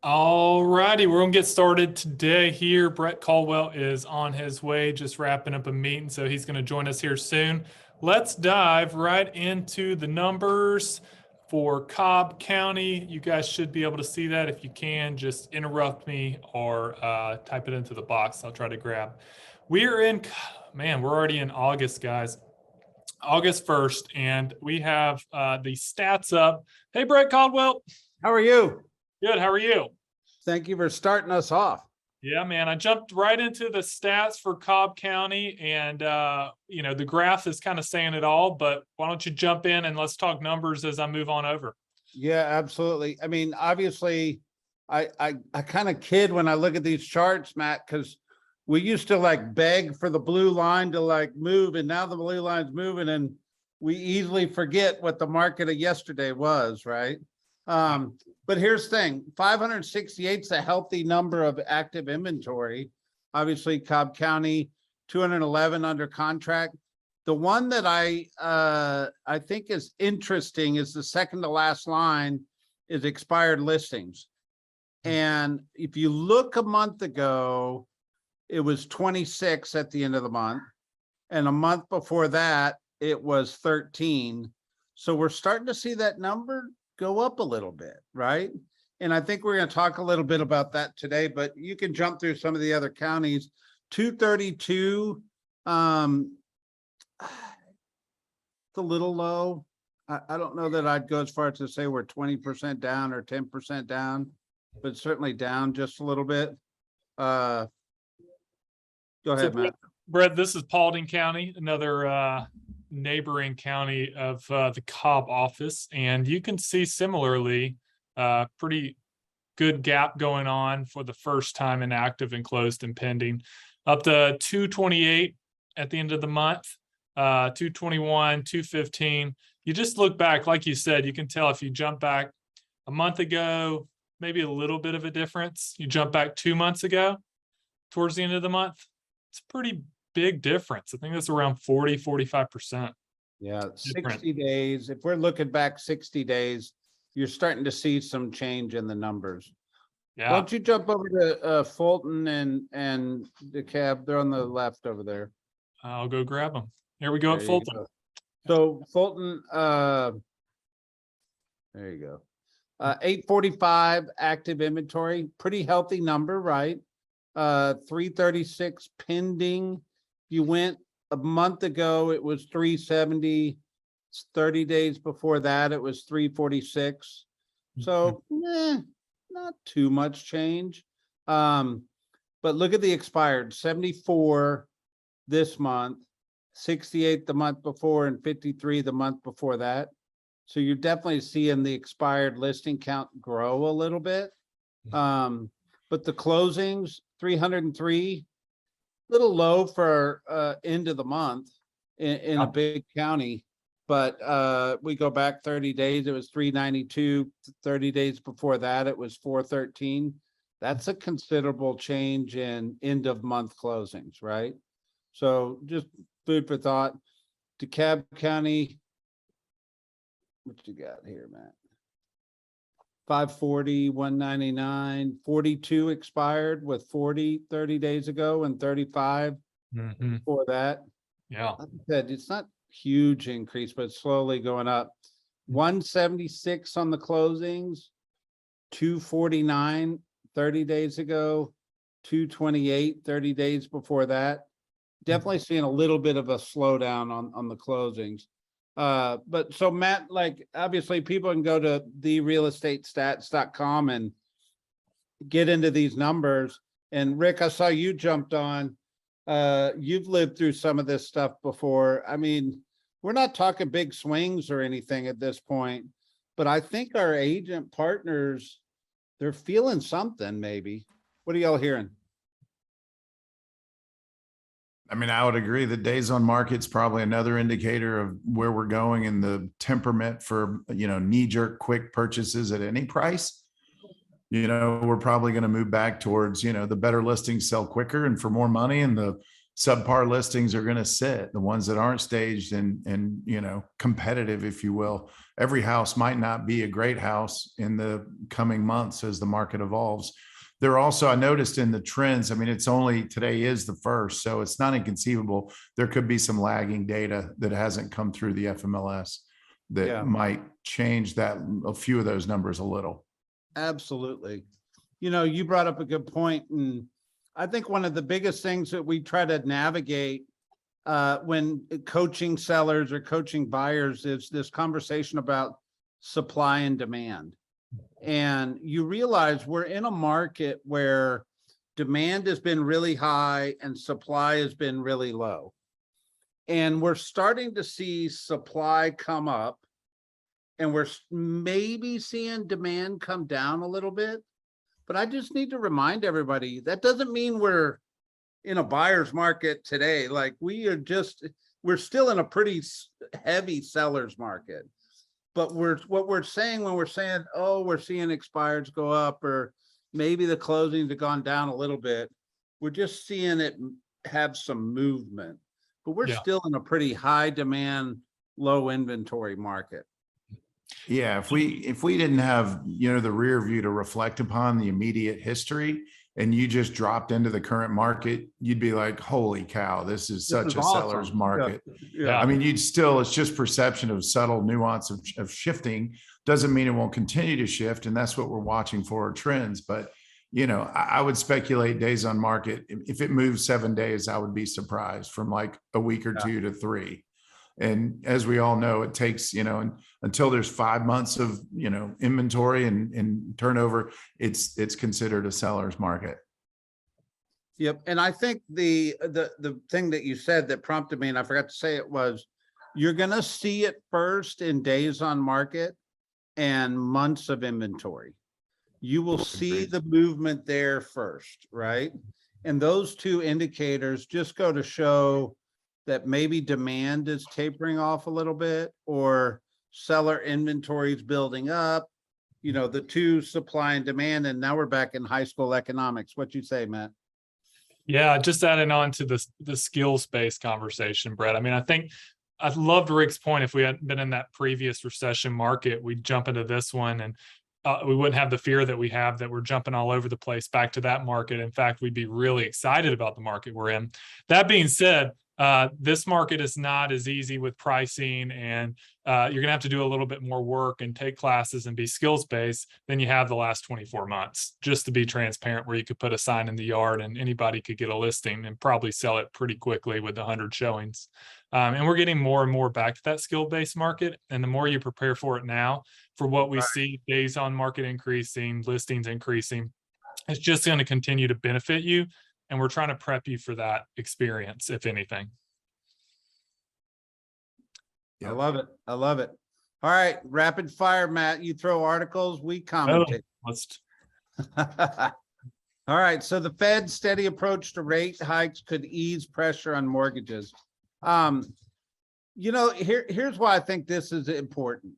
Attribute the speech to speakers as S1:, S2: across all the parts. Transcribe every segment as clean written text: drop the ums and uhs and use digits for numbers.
S1: All righty, we're gonna get started today here. Brett Caldwell is on his way, just wrapping up a meeting, so he's gonna join us here soon. Let's dive right into the numbers for Cobb County. You guys should be able to see that. If you can, just interrupt me or type it into the box. I'll try to grab. We're in, man, we're already in August, guys. August 1st, and we have the stats up. Hey, Brett Caldwell.
S2: How are you?
S1: Good, how are you?
S2: Thank you for starting us off.
S1: Yeah, man, I jumped right into the stats for Cobb County, and the graph is kind of saying it all, but why don't you jump in and let's talk numbers as I move on over.
S2: Yeah, absolutely. I mean, obviously, I kind of kid when I look at these charts, Matt, because we used to like beg for the blue line to like move, and now the blue line's moving, and we easily forget what the market of yesterday was, right? But here's the thing, 568 is a healthy number of active inventory. Obviously, Cobb County, 211 under contract. The one that I think is interesting is the second to last line is expired listings. And if you look a month ago, it was 26 at the end of the month. And a month before that, it was 13. So we're starting to see that number go up a little bit, right? And I think we're going to talk a little bit about that today, but you can jump through some of the other counties. 232, it's a little low. I don't know that I'd go as far as to say we're 20% down or 10% down, but certainly down just a little bit. Go ahead, Matt.
S1: Brett, this is Paulding County, another neighboring county of the Cobb office, and you can see similarly pretty good gap going on for the first time in active and closed and pending, up to 228 at the end of the month, 221, 215. You just look back, like you said, you can tell if you jump back a month ago, maybe a little bit of a difference. You jump back 2 months ago towards the end of the month, it's a pretty big difference. I think that's around 45%.
S2: Yeah, 60
S1: different.
S2: days. If we're looking back 60 days, you're starting to see some change in the numbers.
S1: Yeah.
S2: Why don't you jump over to Fulton and the cab? They're on the left over there.
S1: I'll go grab them. Here we go at
S2: There you
S1: Fulton.
S2: go. So Fulton, there you go. 845 active inventory, pretty healthy number, right? 336 pending. You went a month ago, it was 370. 30 days before that, it was 346. So not too much change. But look at the expired, 74 this month, 68 the month before, and 53 the month before that. So you're definitely seeing the expired listing count grow a little bit. But the closings, 303, little low for end of the month in a big county. But we go back 30 days, it was 392. 30 days before that, it was 413. That's a considerable change in end of month closings, right? So just food for thought. DeKalb County, what you got here, Matt? 540, 199, 42 expired with 40 30 days ago and 35 before that.
S1: Yeah.
S2: Like I said, it's not huge increase, but slowly going up. 176 on the closings, 249 30 days ago, 228 30 days before that. Definitely seeing a little bit of a slowdown on the closings. But so Matt, like obviously people can go to therealestatestats.com and get into these numbers. And Rick, I saw you jumped on. You've lived through some of this stuff before. I mean, we're not talking big swings or anything at this point, but I think our agent partners, they're feeling something maybe. What are y'all hearing?
S3: I mean, I would agree that days on market's probably another indicator of where we're going in the temperament for, knee-jerk quick purchases at any price. We're probably going to move back towards, the better listings sell quicker and for more money, and the subpar listings are going to sit, the ones that aren't staged and, you know, competitive, if you will. Every house might not be a great house in the coming months as the market evolves. There are also, I noticed in the trends, I mean, it's only today is the first, so it's not inconceivable. There could be some lagging data that hasn't come through the FMLS that might change that, a few of those numbers a little.
S2: Absolutely. You know, you brought up a good point, and I think one of the biggest things that we try to navigate when coaching sellers or coaching buyers is this conversation about supply and demand. And you realize we're in a market where demand has been really high and supply has been really low. And we're starting to see supply come up, and we're maybe seeing demand come down a little bit. But I just need to remind everybody, that doesn't mean we're in a buyer's market today. Like we're still in a pretty heavy seller's market. But what we're saying when we're saying, oh, we're seeing expireds go up, or maybe the closings have gone down a little bit, we're just seeing it have some movement. But we're still in a pretty high demand, low inventory market.
S3: Yeah, if we didn't have, you know, the rear view to reflect upon the immediate history, and you just dropped into the current market, you'd be like, holy cow, this is such a
S2: awesome.
S3: seller's market.
S2: Yeah.
S3: I mean, it's just perception of subtle nuance of shifting. Doesn't mean it won't continue to shift. And that's what we're watching for, trends. But, you know, I would speculate days on market. If it moves 7 days, I would be surprised, from like a week or 2 to 3. And as we all know, it takes, you know, until there's 5 months of, you know, inventory and turnover, it's considered a seller's market.
S2: Yep. And I think the thing that you said that prompted me, and I forgot to say it, was you're going to see it first in days on market and months of inventory. You will see the movement there first, right? And those two indicators just go to show that maybe demand is tapering off a little bit, or seller inventory is building up, you know, the two, supply and demand. And now we're back in high school economics. What you say, Matt?
S1: Yeah, just adding on to the skills-based conversation, Brett. I mean, I think I loved Rick's point. If we hadn't been in that previous recession market, we'd jump into this one, and we wouldn't have the fear that we have, that we're jumping all over the place back to that market. In fact, we'd be really excited about the market we're in. That being said, this market is not as easy with pricing, and you're going to have to do a little bit more work and take classes and be skills-based than you have the last 24 months, just to be transparent, where you could put a sign in the yard and anybody could get a listing and probably sell it pretty quickly with 100 showings. And we're getting more and more back to that skill-based market. And the more you prepare for it now, for what we see, days on market increasing, listings increasing, it's just going to continue to benefit you. And we're trying to prep you for that experience, if anything.
S2: I love it. I love it. All right. Rapid fire, Matt. You throw articles, we commentate. All right. So the Fed's steady approach to rate hikes could ease pressure on mortgages. You know, here's why I think this is important,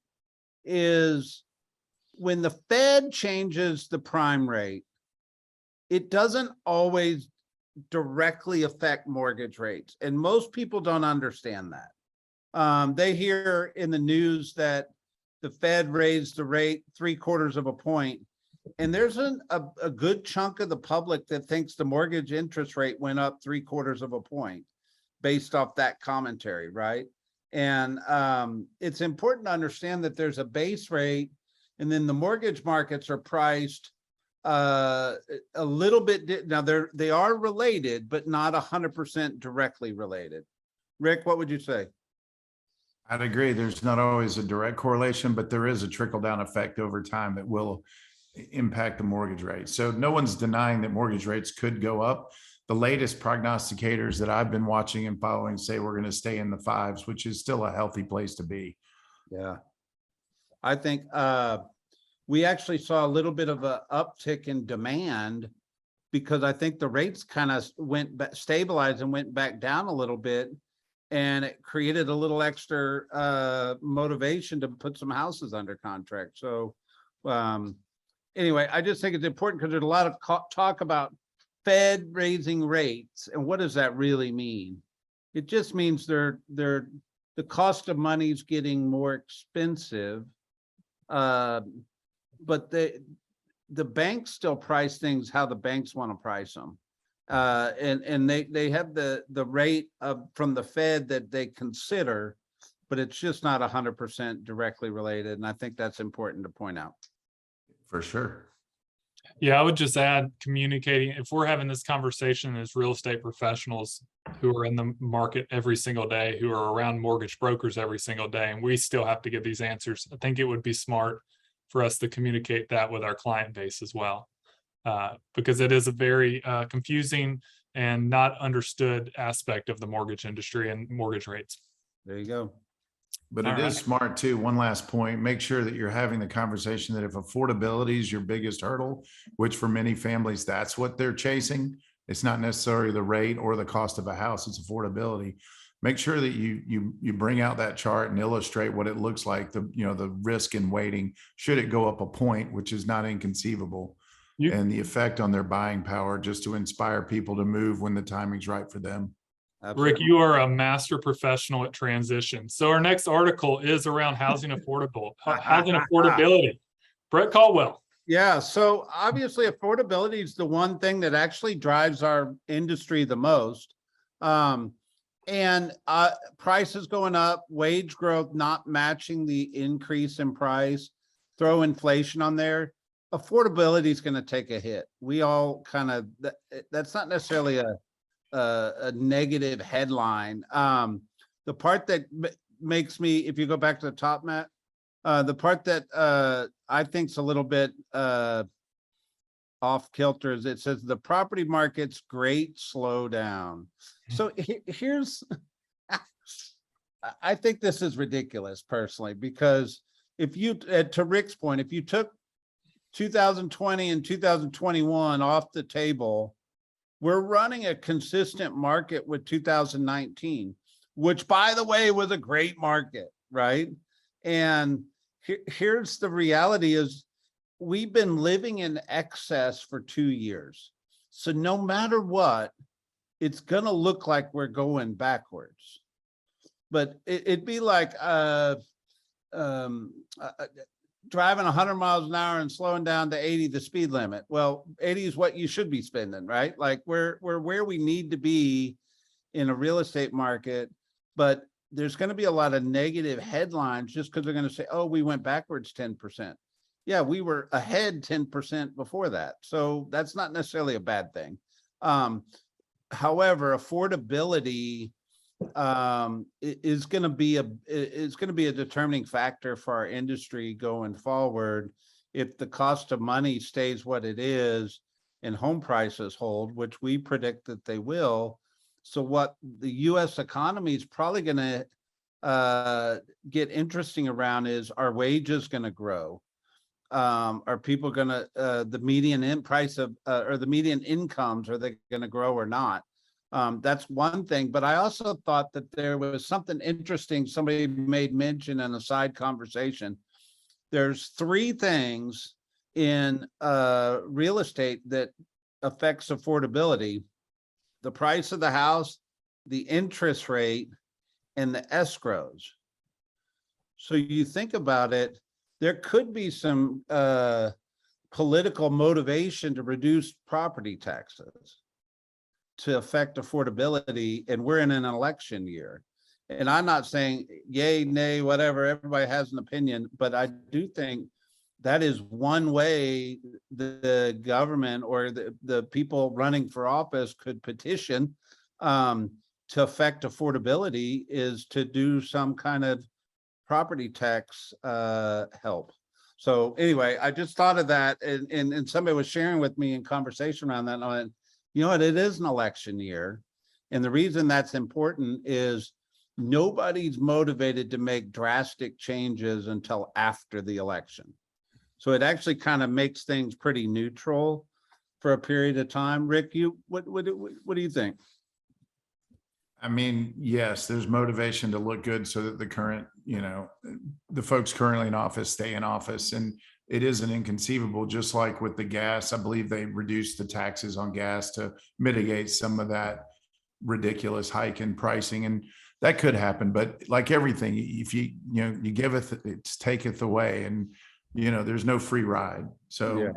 S2: is when the Fed changes the prime rate, it doesn't always directly affect mortgage rates. And most people don't understand that. They hear in the news that the Fed raised the rate 3/4 of a point. And there's a good chunk of the public that thinks the mortgage interest rate went up 3/4 of a point based off that commentary, right? And it's important to understand that there's a base rate, and then the mortgage markets are priced a little bit. Now they are related, but not 100% directly related. Rick, what would you say?
S3: I'd agree. There's not always a direct correlation, but there is a trickle down effect over time that will impact the mortgage rate. So no one's denying that mortgage rates could go up. The latest prognosticators that I've been watching and following say we're going to stay in the 5s, which is still a healthy place to be.
S2: Yeah. I think we actually saw a little bit of an uptick in demand, because I think the rates kind of stabilized and went back down a little bit, and it created a little extra motivation to put some houses under contract. So anyway, I just think it's important, because there's a lot of talk about Fed raising rates. And what does that really mean? It just means the cost of money is getting more expensive. But the banks still price things how the banks want to price them. And they have the rate from the Fed that they consider, but it's just not 100% directly related. And I think that's important to point out.
S3: For sure.
S1: Yeah, I would just add communicating. If we're having this conversation as real estate professionals who are in the market every single day, who are around mortgage brokers every single day, and we still have to give these answers, I think it would be smart for us to communicate that with our client base as well. Because it is a very confusing and not understood aspect of the mortgage industry and mortgage rates.
S2: There you go.
S3: But
S1: All
S3: it is smart too. One last point, make sure that you're having the conversation that if affordability is your biggest hurdle, which for many families, that's what they're chasing. It's not necessarily the rate or the cost of a house, it's affordability. Make sure that you bring out that chart and illustrate what it looks like, the risk in waiting, should it go up a point, which is not inconceivable, and the effect on their buying power, just to inspire people to move when the timing's right for them.
S2: Absolutely.
S1: Rick, you are a master professional at transition. So our next article is around housing affordability. Brett Caldwell.
S2: Yeah, so obviously affordability is the one thing that actually drives our industry the most. And prices going up, wage growth not matching the increase in price, throw inflation on there. Affordability is going to take a hit. We all kind of, that's not necessarily a negative headline. The part that makes me, if you go back to the top, Matt, the part that I think is a little bit off kilter is it says the property market's great slowdown. So here's, I think this is ridiculous personally, because if you, to Rick's point, if you took 2020 and 2021 off the table, we're running a consistent market with 2019, which by the way, was a great market, right? And here's the reality is we've been living in excess for 2 years. So no matter what, it's gonna look like we're going backwards. But it'd be like driving 100 miles an hour and slowing down to 80, the speed limit. Well, 80 is what you should be spending, right? Like we're where we need to be in a real estate market, but there's going to be a lot of negative headlines just because they're going to say, oh, we went backwards 10%. Yeah, we were ahead 10% before that. So that's not necessarily a bad thing. However, affordability is going to be a determining factor for our industry going forward. If the cost of money stays what it is and home prices hold, which we predict that they will. So what the US economy is probably going to get interesting around is, are wages going to grow? Are people going to the median price of or the median incomes, are they going to grow or not? That's one thing, but I also thought that there was something interesting. Somebody made mention in a side conversation. There's 3 things in real estate that affects affordability: the price of the house, the interest rate, and the escrows. So you think about it, there could be some political motivation to reduce property taxes to affect affordability, and we're in an election year. And I'm not saying yay, nay, whatever, everybody has an opinion, but I do think that is one way the government or the people running for office could petition to affect affordability, is to do some kind of property tax help. So anyway, I just thought of that, and somebody was sharing with me in conversation around that, and I went, you know what, it is an election year. And the reason that's important is nobody's motivated to make drastic changes until after the election. So it actually kind of makes things pretty neutral for a period of time. Rick, what do you think?
S3: I mean, yes, there's motivation to look good so that the current, the folks currently in office stay in office. And it isn't inconceivable, just like with the gas. I believe they reduced the taxes on gas to mitigate some of that ridiculous hike in pricing. And that could happen, but like everything, if you you giveth, it taketh away, and there's no free ride. So,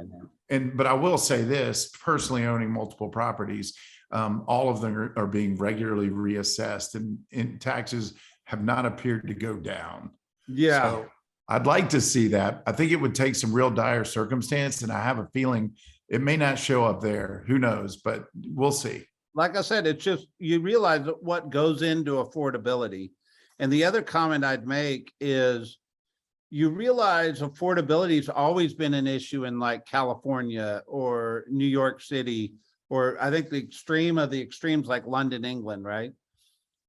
S3: but I will say this, personally owning multiple properties, all of them are being regularly reassessed, and taxes have not appeared to go down.
S2: Yeah.
S3: So I'd like to see that. I think it would take some real dire circumstance, and I have a feeling it may not show up there. Who knows? But we'll see.
S2: Like I said, it's just, you realize what goes into affordability. And the other comment I'd make is, you realize affordability has always been an issue in like California or New York City, or I think the extreme of the extremes like London, England, right?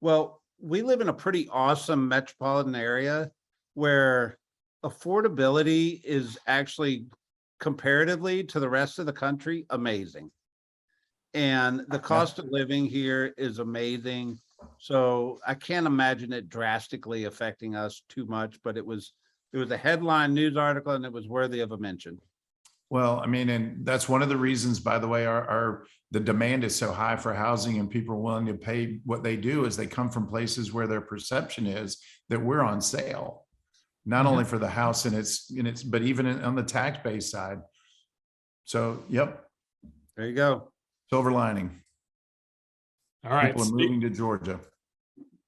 S2: Well, we live in a pretty awesome metropolitan area where affordability is actually, comparatively to the rest of the country, amazing. And the cost of living here is amazing. So I can't imagine it drastically affecting us too much, but it was a headline news article and it was worthy of a mention.
S3: Well, I mean, and that's one of the reasons, by the way, the demand is so high for housing, and people are willing to pay what they do, is they come from places where their perception is that we're on sale, not only for the house and its, but even on the tax base side. So, yep.
S2: There you go.
S3: Silver lining.
S1: All right.
S3: People are moving to Georgia.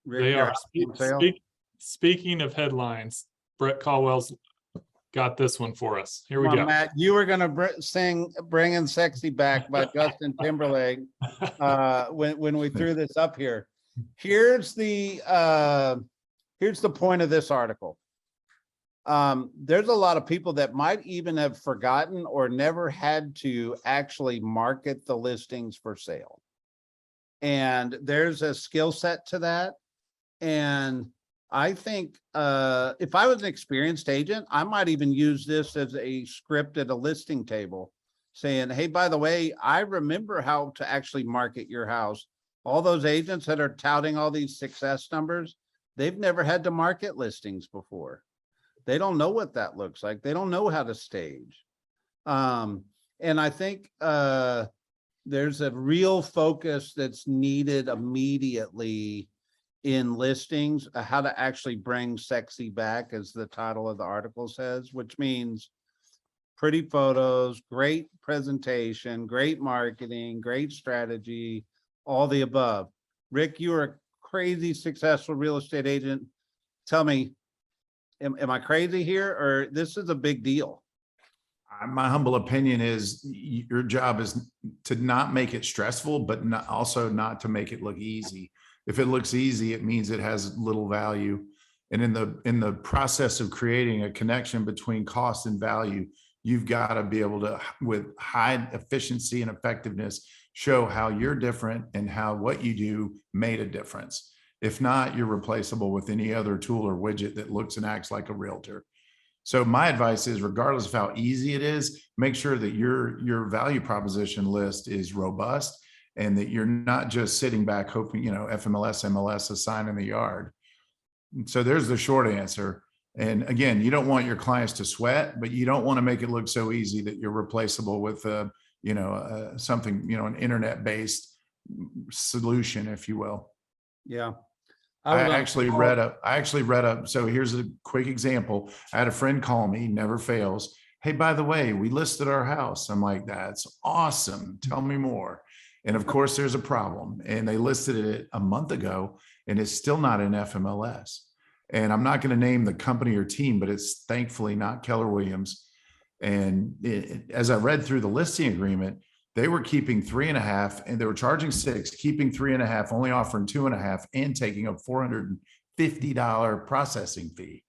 S2: Rick,
S1: They
S2: your
S1: are.
S2: house on sale?
S1: Speaking of headlines, Brett Caldwell's got this one for us. Here we
S2: Come on,
S1: go.
S2: Matt, you were gonna sing "Bringing Sexy Back" by Justin Timberlake when we threw this up here. Here's the point of this article. There's a lot of people that might even have forgotten or never had to actually market the listings for sale. And there's a skill set to that. And I think if I was an experienced agent, I might even use this as a script at a listing table saying, hey, by the way, I remember how to actually market your house. All those agents that are touting all these success numbers, they've never had to market listings before. They don't know what that looks like. They don't know how to stage. And I think there's a real focus that's needed immediately in listings, how to actually bring sexy back, as the title of the article says, which means pretty photos, great presentation, great marketing, great strategy, all the above. Rick, you are a crazy successful real estate agent. Tell me, am I crazy here, or this is a big deal?
S3: My humble opinion is your job is to not make it stressful, but also not to make it look easy. If it looks easy, it means it has little value. And in the process of creating a connection between cost and value, you've got to be able to, with high efficiency and effectiveness, show how you're different and how what you do made a difference. If not, you're replaceable with any other tool or widget that looks and acts like a realtor. So my advice is, regardless of how easy it is, make sure that your value proposition list is robust, and that you're not just sitting back hoping, FMLS, MLS, a sign in the yard. So there's the short answer. And again, you don't want your clients to sweat, but you don't want to make it look so easy that you're replaceable with something, an internet-based solution, if you will.
S2: Yeah.
S3: I actually read up. So here's a quick example. I had a friend call me, never fails. Hey, by the way, we listed our house. I'm like, that's awesome. Tell me more. And of course, there's a problem. And they listed it a month ago, and it's still not in FMLS. And I'm not going to name the company or team, but it's thankfully not Keller Williams. And as I read through the listing agreement, they were keeping 3.5, and they were charging 6, keeping 3.5, only offering 2.5, and taking a $450 processing fee.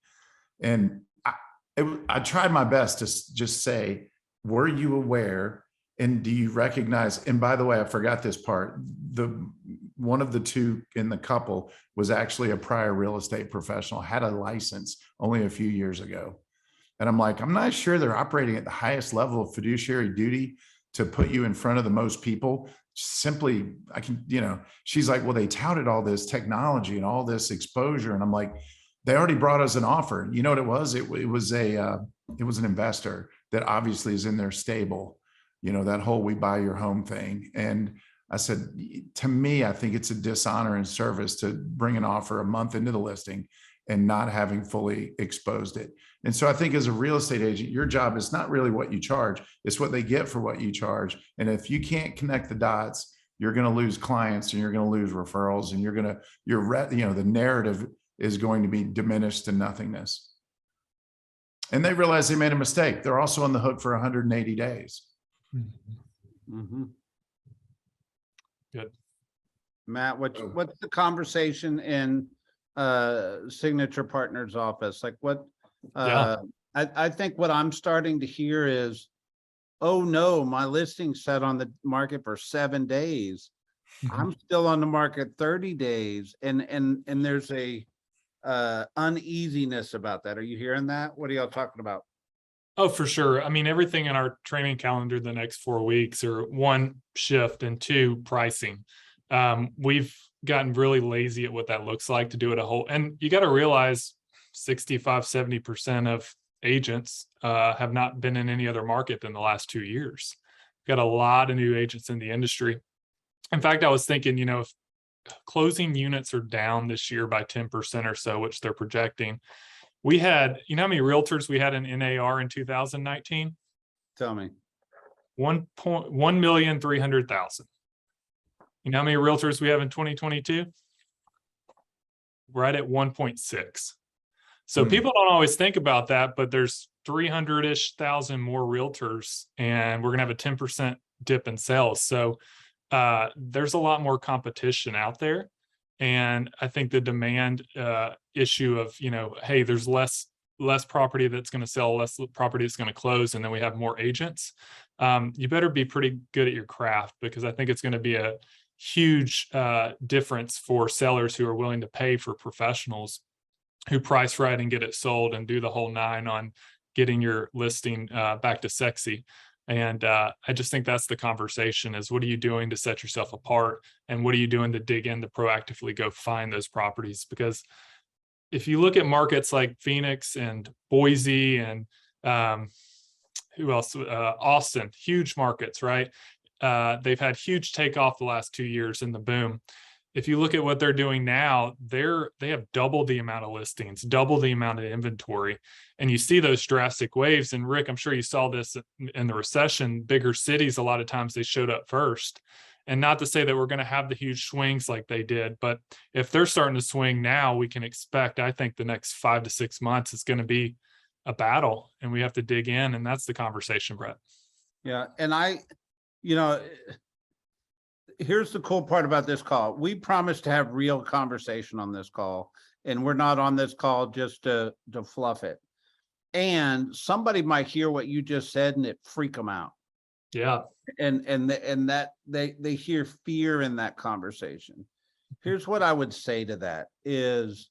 S3: And I tried my best to just say, were you aware? And do you recognize? And by the way, I forgot this part. One of the two in the couple was actually a prior real estate professional, had a license only a few years ago. And I'm like, I'm not sure they're operating at the highest level of fiduciary duty to put you in front of the most people. Simply, she's like, well, they touted all this technology and all this exposure. And I'm like, they already brought us an offer. You know what it was? It was an investor that obviously is in their stable, you know, that whole "we buy your home" thing. And I said, to me, I think it's a dishonor and service to bring an offer a month into the listing and not having fully exposed it. And so I think as a real estate agent, your job is not really what you charge, it's what they get for what you charge. And if you can't connect the dots, you're going to lose clients and you're going to lose referrals, and the narrative is going to be diminished to nothingness. And they realize they made a mistake. They're also on the hook for 180 days.
S2: Mm-hmm.
S1: Good.
S2: Matt, what's the conversation in Signature Partners office? Like what, I think what I'm starting to hear is, oh no, my listing's set on the market for 7 days. I'm still on the market 30 days. And there's a uneasiness about that. Are you hearing that? What are y'all talking about?
S1: Oh, for sure. I mean, everything in our training calendar the next 4 weeks are 1, shift, and 2, pricing. We've gotten really lazy at what that looks like to do it a whole, and you got to realize 65-70% of agents have not been in any other market than the last 2 years. Got a lot of new agents in the industry. In fact, I was thinking, if closing units are down this year by 10% or so, which they're projecting, we had, how many realtors we had in NAR in 2019?
S2: Tell me.
S1: 1,300,000. You know how many realtors we have in 2022? Right at 1.6. So people don't always think about that, but there's 300-ish thousand more realtors, and we're gonna have a 10% dip in sales. So there's a lot more competition out there. And I think the demand issue of, hey, there's less property that's going to sell, less property that's going to close, and then we have more agents. You better be pretty good at your craft, because I think it's going to be a huge difference for sellers who are willing to pay for professionals who price right and get it sold and do the whole 9 on getting your listing back to sexy. And I just think that's the conversation, is what are you doing to set yourself apart? And what are you doing to dig in to proactively go find those properties? Because if you look at markets like Phoenix and Boise and who else? Austin, huge markets, right? They've had huge takeoff the last 2 years in the boom. If you look at what they're doing now, they have double the amount of listings, double the amount of inventory. And you see those drastic waves. And Rick, I'm sure you saw this in the recession. Bigger cities, a lot of times they showed up first. And not to say that we're going to have the huge swings like they did, but if they're starting to swing now, we can expect, I think the next 5 to 6 months is going to be a battle, and we have to dig in. And that's the conversation, Brett.
S2: Yeah. And here's the cool part about this call. We promised to have real conversation on this call, and we're not on this call just to fluff it. And somebody might hear what you just said and it freak them out.
S1: Yeah.
S2: And that they hear fear in that conversation. Here's what I would say to that is,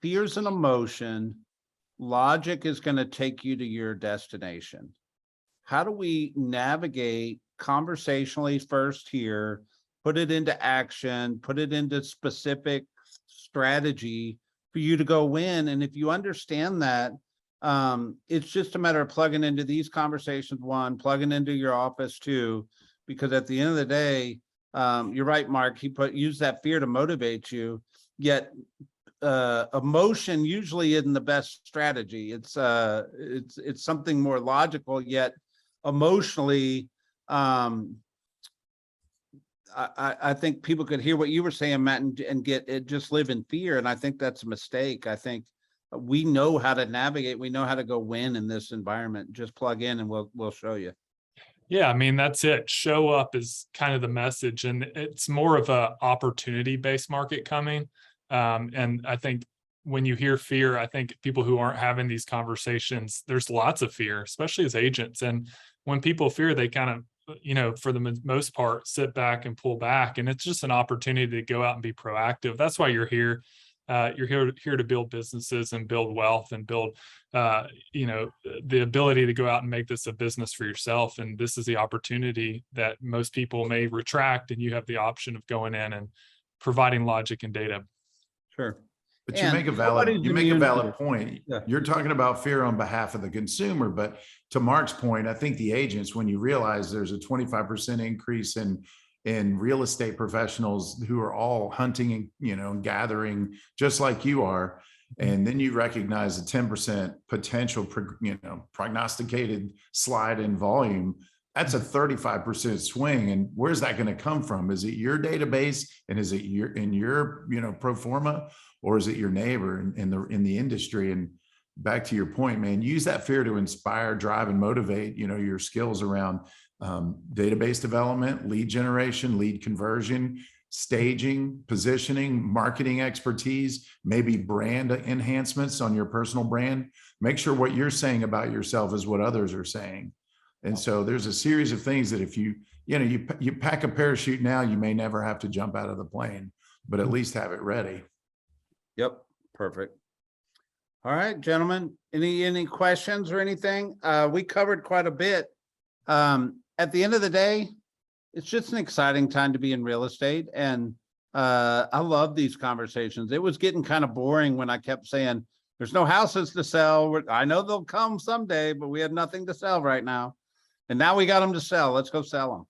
S2: fear's an emotion. Logic is going to take you to your destination. How do we navigate conversationally first here, put it into action, put it into specific strategy for you to go win? And if you understand that, it's just a matter of plugging into these conversations, 1, plugging into your office 2, because at the end of the day, you're right, Mark, use that fear to motivate you, yet emotion usually isn't the best strategy. It's something more logical, yet emotionally, I think people could hear what you were saying, Matt, and get it, just live in fear. And I think that's a mistake. I think we know how to navigate. We know how to go win in this environment. Just plug in and we'll show you.
S1: Yeah, I mean, that's it. Show up is kind of the message, and it's more of a opportunity-based market coming. And I think when you hear fear, I think people who aren't having these conversations, there's lots of fear, especially as agents. And when people fear, they kind of, for the most part, sit back and pull back. And it's just an opportunity to go out and be proactive. That's why you're here. You're here to build businesses and build wealth and build, the ability to go out and make this a business for yourself. And this is the opportunity that most people may retract, and you have the option of going in and providing logic and data.
S2: Sure.
S3: But you
S2: And
S3: make a
S2: nobody's immune to
S3: valid
S2: this.
S3: point.
S2: Yeah.
S3: You're talking about fear on behalf of the consumer, but to Mark's point, I think the agents, when you realize there's a 25% increase in real estate professionals who are all hunting and, you know, gathering just like you are, and then you recognize a 10% potential, you know, prognosticated slide in volume, that's a 35% swing. And where's that going to come from? Is it your database, and is it your, you know, pro forma, or is it your neighbor in the industry? And back to your point, man, use that fear to inspire, drive, and motivate, you know, your skills around database development, lead generation, lead conversion, staging, positioning, marketing expertise, maybe brand enhancements on your personal brand. Make sure what you're saying about yourself is what others are saying. And so there's a series of things that if you pack a parachute now, you may never have to jump out of the plane, but at least have it ready.
S2: Yep, perfect. All right, gentlemen, any questions or anything? We covered quite a bit. At the end of the day, it's just an exciting time to be in real estate. And I love these conversations. It was getting kind of boring when I kept saying, there's no houses to sell. I know they'll come someday, but we have nothing to sell right now. And now we got them to sell. Let's go sell them.